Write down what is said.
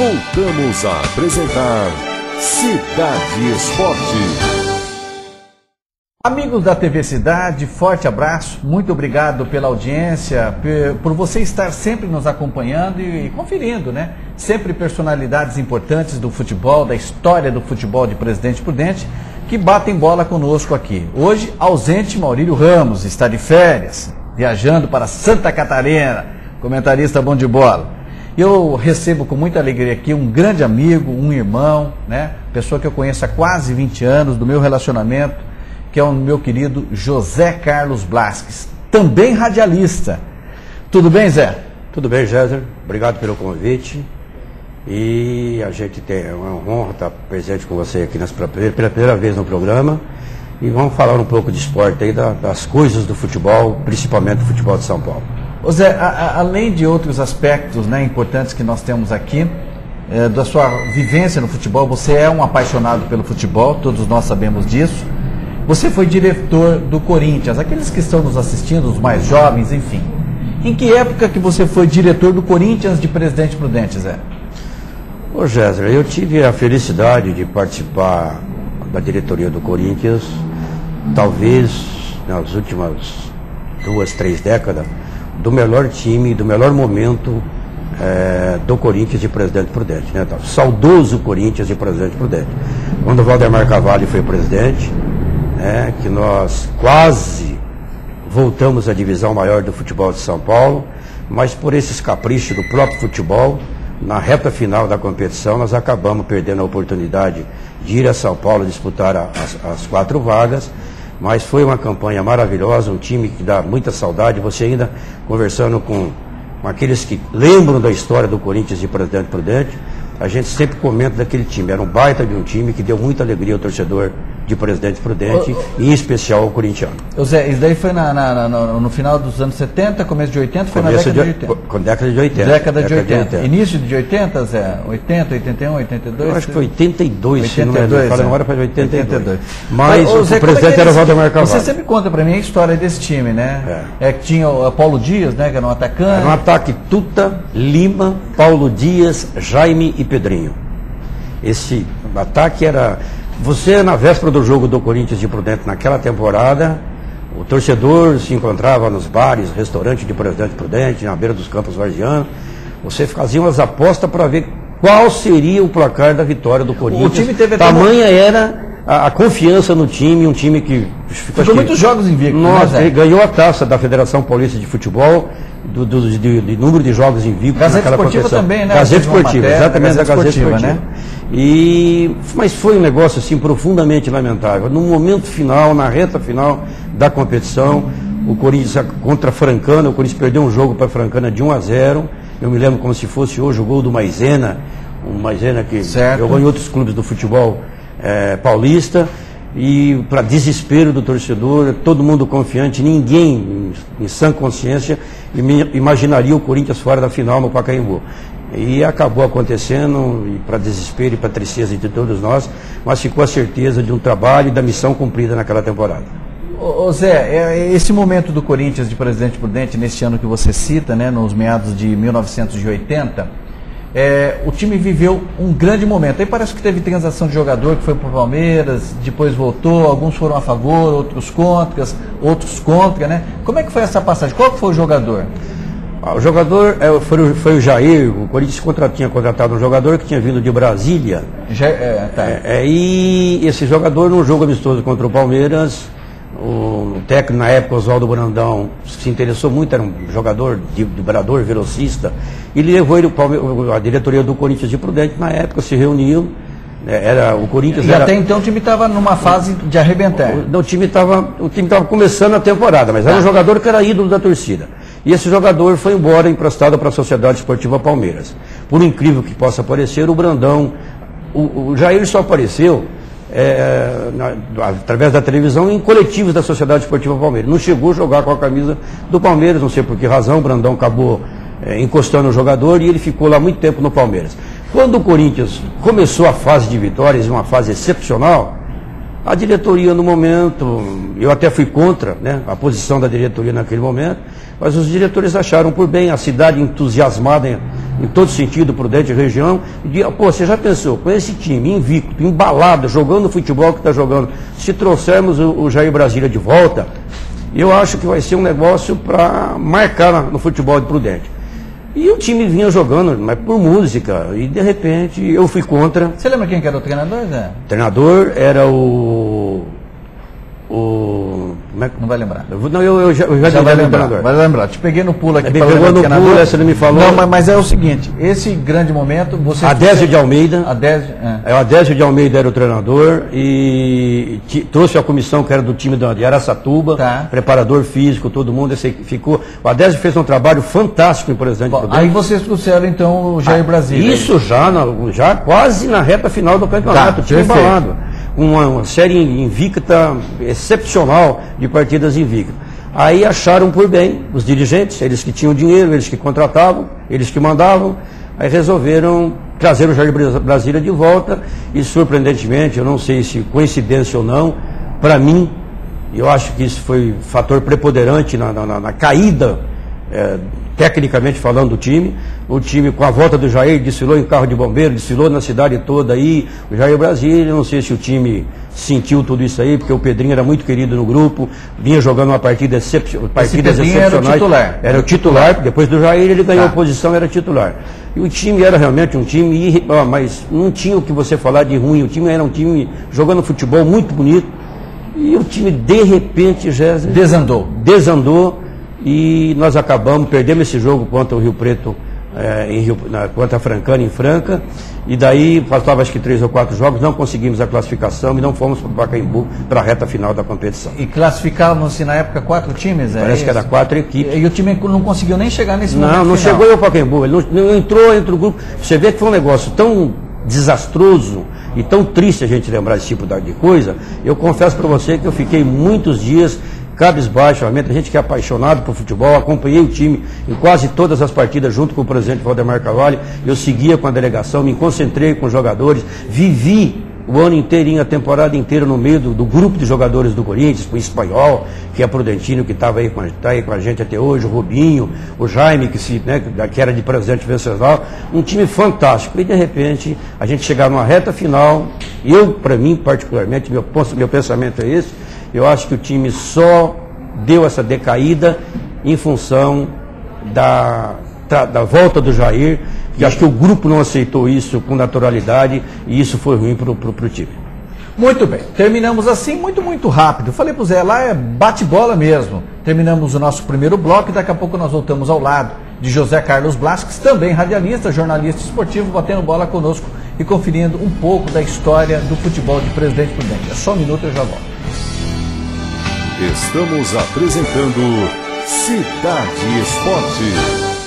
Voltamos a apresentar Cidade Esporte. Amigos da TV Cidade, forte abraço, muito obrigado pela audiência, por você estar sempre nos acompanhando e conferindo, né? Sempre personalidades importantes do futebol, da história do futebol de Presidente Prudente, que batem bola conosco aqui. Hoje, ausente Maurílio Ramos, está de férias, viajando para Santa Catarina, comentarista bom de bola. Eu recebo com muita alegria aqui um grande amigo, um irmão, né? Pessoa que eu conheço há quase 20 anos, do meu relacionamento, que é o meu querido José Carlos Blasques, também radialista. Tudo bem, Zé? Tudo bem, César. Obrigado pelo convite. E a gente tem uma honra estar presente com você aqui pela primeira vez no programa. E vamos falar um pouco de esporte aí, das coisas do futebol, principalmente do futebol de São Paulo. Ô Zé, além de outros aspectos, né, importantes que nós temos aqui, da sua vivência no futebol, você é um apaixonado pelo futebol, todos nós sabemos disso. Você foi diretor do Corinthians, aqueles que estão nos assistindo, os mais jovens, enfim. Em que época que você foi diretor do Corinthians de Presidente Prudente, Zé? Ô César, eu tive a felicidade de participar da diretoria do Corinthians, talvez nas últimas 2, 3 décadas, do melhor time, do melhor momento do Corinthians de Presidente Prudente, né? Saudoso Corinthians de Presidente Prudente. Quando o Valdemar Carvalho foi presidente, que nós quase voltamos à divisão maior do futebol de São Paulo, mas por esses caprichos do próprio futebol, na reta final da competição, nós acabamos perdendo a oportunidade de ir a São Paulo disputar as 4 vagas, mas foi uma campanha maravilhosa, um time que dá muita saudade. Você ainda conversando com aqueles que lembram da história do Corinthians de Presidente Prudente, a gente sempre comenta daquele time. Era um baita de um time que deu muita alegria ao torcedor de Presidente Prudente, e em especial ao corintiano. Zé, isso daí foi no final dos anos 70, começo de 80, foi na década de 80? Década de 80. Década de 80. Início de 80, Zé? 80, 81, 82? Eu acho que foi 82, 82, fala agora para 82. Mas o Zé, presidente era o Valdemar Carvalho. Você sempre conta para mim a história desse time, né? Que tinha o Paulo Dias, né, que era um atacante. Era um ataque Tuta, Lima, Paulo Dias, Jaime e Pedrinho. Esse ataque era... Você, na véspera do jogo do Corinthians de Prudente, naquela temporada, o torcedor se encontrava nos bares, restaurantes de Presidente Prudente, na beira dos campos varzianos. Você fazia umas apostas para ver qual seria o placar da vitória do Corinthians. O time teve tamanha era a confiança no time, um time que... Ficou muitos jogos invictos. Nossa, ele ganhou a taça da Federação Paulista de Futebol, de número de jogos invictos. Gazeta Esportiva também, né? Gazeta Esportiva, exatamente, da Gazeta Esportiva. Né? Mas foi um negócio assim profundamente lamentável. No momento final, na reta final da competição, o Corinthians contra a Francana, o Corinthians perdeu um jogo para a Francana de 1-0. Eu me lembro como se fosse hoje o gol do Maisena, um Maisena que jogou em outros clubes do futebol paulista. E para desespero do torcedor, todo mundo confiante, ninguém em sã consciência imaginaria o Corinthians fora da final no Pacaembu. E acabou acontecendo, e para desespero e para tristeza de todos nós, mas ficou a certeza de um trabalho e da missão cumprida naquela temporada. Ô Zé, esse momento do Corinthians de Presidente Prudente, nesse ano que você cita, né, nos meados de 1980, o time viveu um grande momento. Aí parece que teve transação de jogador que foi para o Palmeiras, depois voltou, alguns foram a favor, outros contra, né? Como é que foi essa passagem? Qual que foi o jogador? O jogador foi o Jair. O Corinthians tinha contratado um jogador que tinha vindo de Brasília. E esse jogador, num jogo amistoso contra o Palmeiras, o técnico na época, Oswaldo Brandão, se interessou muito, era um jogador vibrador, velocista. Ele levou a diretoria do Corinthians de Prudente, na época se reuniu. O Corinthians até então o time estava numa fase de arrebentar. O time estava começando a temporada, mas era um jogador que era ídolo da torcida. E esse jogador foi embora, emprestado para a Sociedade Esportiva Palmeiras. Por incrível que possa parecer, o Brandão, o Jair só apareceu através da televisão em coletivos da Sociedade Esportiva Palmeiras. Não chegou a jogar com a camisa do Palmeiras, não sei por que razão. O Brandão acabou encostando o jogador e ele ficou lá muito tempo no Palmeiras. Quando o Corinthians começou a fase de vitórias, uma fase excepcional, a diretoria no momento, eu até fui contra, né, a posição da diretoria naquele momento, mas os diretores acharam por bem, a cidade entusiasmada em todo sentido, Prudente região. E, pô, você já pensou, com esse time invicto, embalado, jogando o futebol que está jogando, se trouxermos o Jair Brasília de volta, eu acho que vai ser um negócio para marcar no futebol de Prudente. E o time vinha jogando, mas por música, e de repente eu fui contra. Você lembra quem que era o treinador, Zé? O treinador era o como é que... Não vai lembrar. Eu já vai lembrar. Vai lembrar. Te peguei no pulo aqui. Me pegou no pulo, essa não me falou. Não, mas é o seguinte, esse grande momento... Adésio de Almeida. O Adésio de Almeida era o treinador e trouxe a comissão que era do time de Araçatuba, preparador físico, todo mundo. Ficou. O Adésio fez um trabalho fantástico em Presidente Prudente. Aí vocês trouxeram então o Jair Brasília. Isso já quase na reta final do campeonato, time embalado. Uma série invicta, excepcional de partidas invictas. Aí acharam por bem os dirigentes, eles que tinham dinheiro, eles que contratavam, eles que mandavam, aí resolveram trazer o Jair Brasília de volta e, surpreendentemente, eu não sei se coincidência ou não, para mim, eu acho que isso foi fator preponderante na caída, tecnicamente falando, do time. O time, com a volta do Jair, desfilou em carro de bombeiro, desfilou na cidade toda aí, o Jair Brasília, não sei se o time sentiu tudo isso aí, porque o Pedrinho era muito querido no grupo, vinha jogando uma partidas excepcionais. Era o titular. Era o titular, depois do Jair ele ganhou a posição, era titular. E o time era realmente um time, mas não tinha o que você falar de ruim, o time era um time jogando futebol muito bonito, e o time de repente, Jéssica, desandou. E nós perdemos esse jogo contra o Rio Preto, contra a Francana, em Franca, e daí faltava acho que 3 ou 4 jogos, não conseguimos a classificação e não fomos para o Pacaembu para a reta final da competição. E classificavam-se na época 4 times? Parece que era 4 equipes. E o time não conseguiu nem chegar nesse momento Não final. Chegou ao Pacaembu, ele não entrou entre o grupo. Você vê que foi um negócio tão desastroso e tão triste a gente lembrar desse tipo de coisa. Eu confesso para você que eu fiquei muitos dias cabisbaixo, realmente, a gente que é apaixonado por futebol, acompanhei o time em quase todas as partidas junto com o presidente Valdemar Carvalho, eu seguia com a delegação, me concentrei com os jogadores, vivi o ano inteirinho, a temporada inteira no meio do grupo de jogadores do Corinthians, o Espanhol, que é Prudentino, que está aí com a gente até hoje, o Rubinho, o Jaime, que era de presidente Venceslau, um time fantástico. E de repente, a gente chegar numa reta final, para mim particularmente, meu pensamento é esse, eu acho que o time só deu essa decaída em função da volta do Jair, e acho que o grupo não aceitou isso com naturalidade e isso foi ruim para o time. Muito bem, terminamos assim, muito rápido. Falei para o Zé, lá é bate-bola mesmo. Terminamos o nosso primeiro bloco e daqui a pouco nós voltamos ao lado de José Carlos Blasques, também radialista, jornalista esportivo, batendo bola conosco e conferindo um pouco da história do futebol de Presidente Prudente. É só um minuto e eu já volto. Estamos apresentando Cidade Esporte.